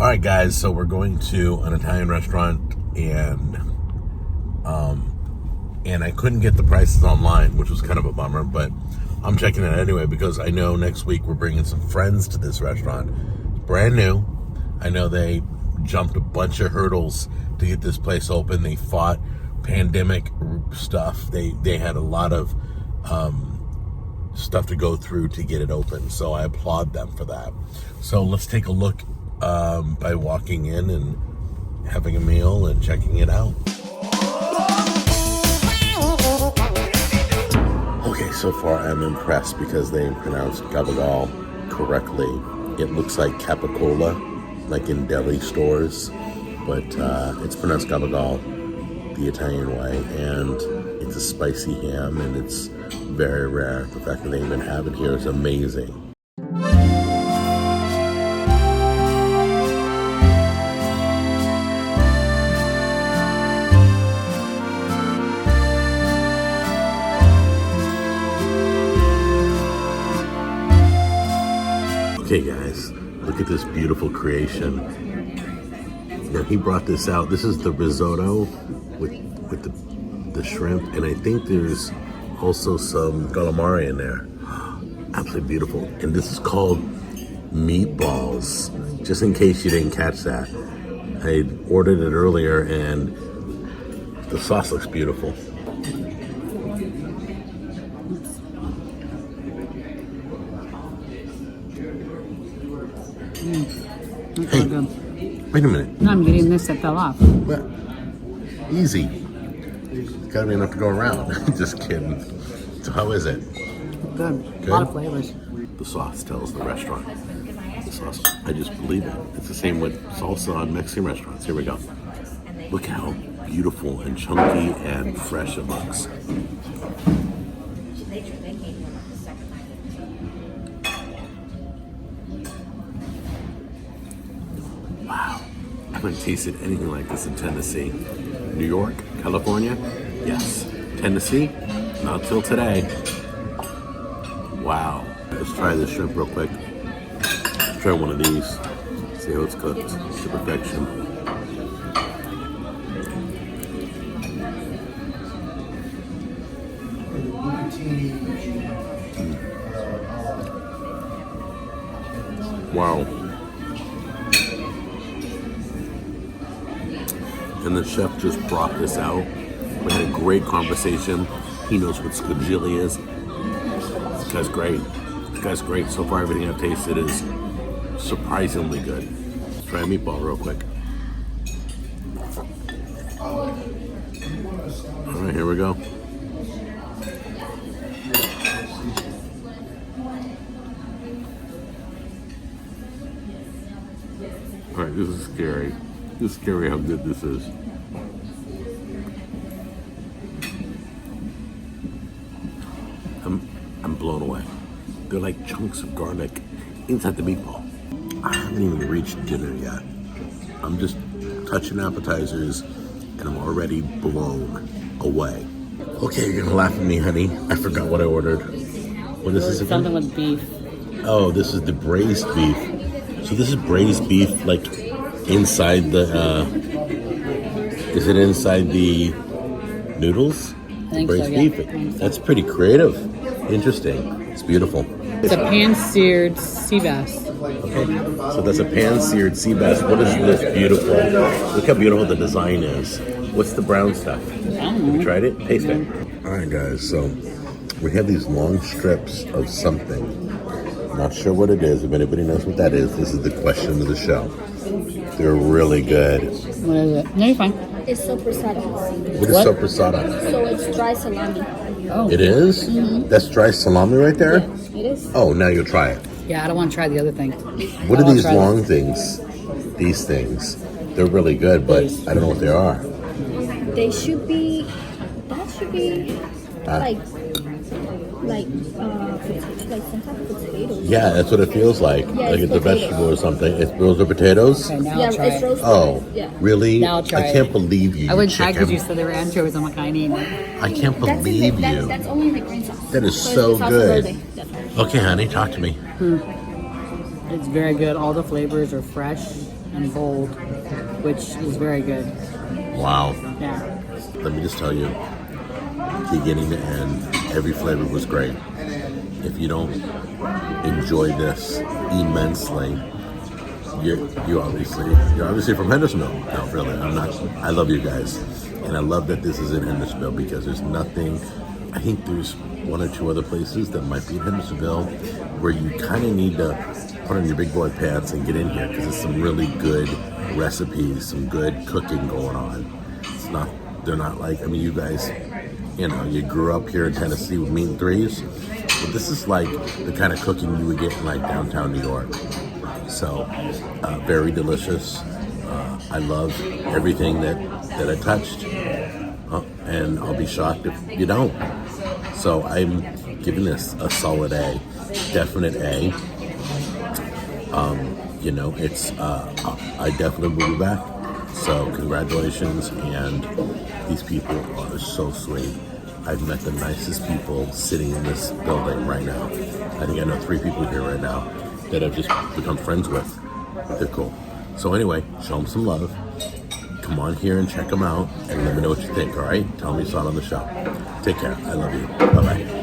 All right, guys, so we're going to an Italian restaurant, and I couldn't get the prices online, which was kind of a bummer, but I'm checking it anyway because I know next week we're bringing some friends to this restaurant. It's brand new. I know they jumped a bunch of hurdles to get this place open. They fought pandemic stuff. They had a lot of stuff to go through to get it open, so I applaud them for that. So let's take a look by walking in and having a meal and checking it out. Okay, so far I'm impressed because they pronounced gabagool correctly. It looks like capicola, like in deli stores, but it's pronounced gabagool the Italian way, and it's a spicy ham, and it's very rare. The fact that they even have it here is amazing. Okay guys, look at this beautiful creation. Now he brought this out. This is the risotto with the shrimp, and I think there's also some calamari in there. Absolutely beautiful. And this is called meatballs, just in case you didn't catch that. I ordered it earlier and the sauce looks beautiful. Hey, wait a minute. No, I'm getting this that fell off. What? Easy. Gotta be enough to go around. Just kidding. So how is it? Good. Good? A lot of flavors. The sauce tells the restaurant. The sauce, I just believe it. It's the same with salsa on Mexican restaurants. Here we go. Look how beautiful and chunky and fresh it looks. Wow. I haven't tasted anything like this in Tennessee. New York, California, yes. Tennessee, not till today. Wow. Let's try this shrimp real quick. Let's try one of these. See how it's cooked to perfection. Wow. And the chef just brought this out. We had a great conversation. He knows what squigilli is. This guy's great. This guy's great. So far, everything I've tasted is surprisingly good. Let's try a meatball real quick. All right, here we go. All right, this is scary. It's scary how good this is. I'm blown away. They're like chunks of garlic inside the meatball. I haven't even reached dinner yet. I'm just touching appetizers and I'm already blown away. Okay, you're gonna laugh at me, honey. I forgot what I ordered. What is this again? Something with beef. Oh, this is the braised beef. So this is braised beef, like inside the, is it inside the noodles? I think Braised so, yeah. beef. That's pretty creative. Interesting. It's beautiful. It's a pan-seared sea bass. Okay, so that's a pan-seared sea bass. What is this beautiful? Look how beautiful the design is. What's the brown stuff? Have you tried it? Taste it. All right, guys, so we have these long strips of something. Not sure what it is. If anybody knows what that is, this is the question of the show. They're really good. What is it? No, you're fine. It's soppressata. What is soppressata? So it's dry salami. Oh. It is? Mm-hmm. That's dry salami right there? Yes, it is. Oh, now you'll try it. Yeah, I don't want to try the other thing. What are these long things? These things. They're really good, but I don't know what they are. They should be, that should be like some type of potato. Yeah, that's what it feels like. Yeah, like it's a vegetable or something. It's those are potatoes? Okay, now Yeah, I'll try it's it. roasted. Oh, Yeah. really? Now I'll try I can't it. believe you. I wouldn't try because chicken. you said they were anchovies. I'm like, I need it. I can't believe you. That's only in the green sauce. That is it's so salsa good. verde. That's right. Okay, honey, talk to me. It's very good. All the flavors are fresh. and bold, which is very good. Wow. Yeah. Let me just tell you, beginning to end, every flavor was great. If you don't enjoy this immensely, you're obviously from Hendersonville. No, really, I'm not. I love you guys, and I love that this is in Hendersonville because there's nothing. I think there's one or two other places that might be in Hendersonville where you kind of need to put on your big boy pants and get in here because there's some really good recipes, some good cooking going on. They're not like, I mean, you guys, you grew up here in Tennessee with meat and threes, but this is like the kind of cooking you would get in like downtown New York. So, very delicious. I love everything that I touched, and I'll be shocked if you don't. So I'm giving this a solid A, definite A. I definitely will be back. So congratulations, and these people are so sweet. I've met the nicest people sitting in this building right now. I think I know 3 people here right now that I've just become friends with. They're cool. So anyway, show them some love. Come on here and check them out, and let me know what you think, all right? Tell me you saw it on the show. Take care. I love you. Bye-bye.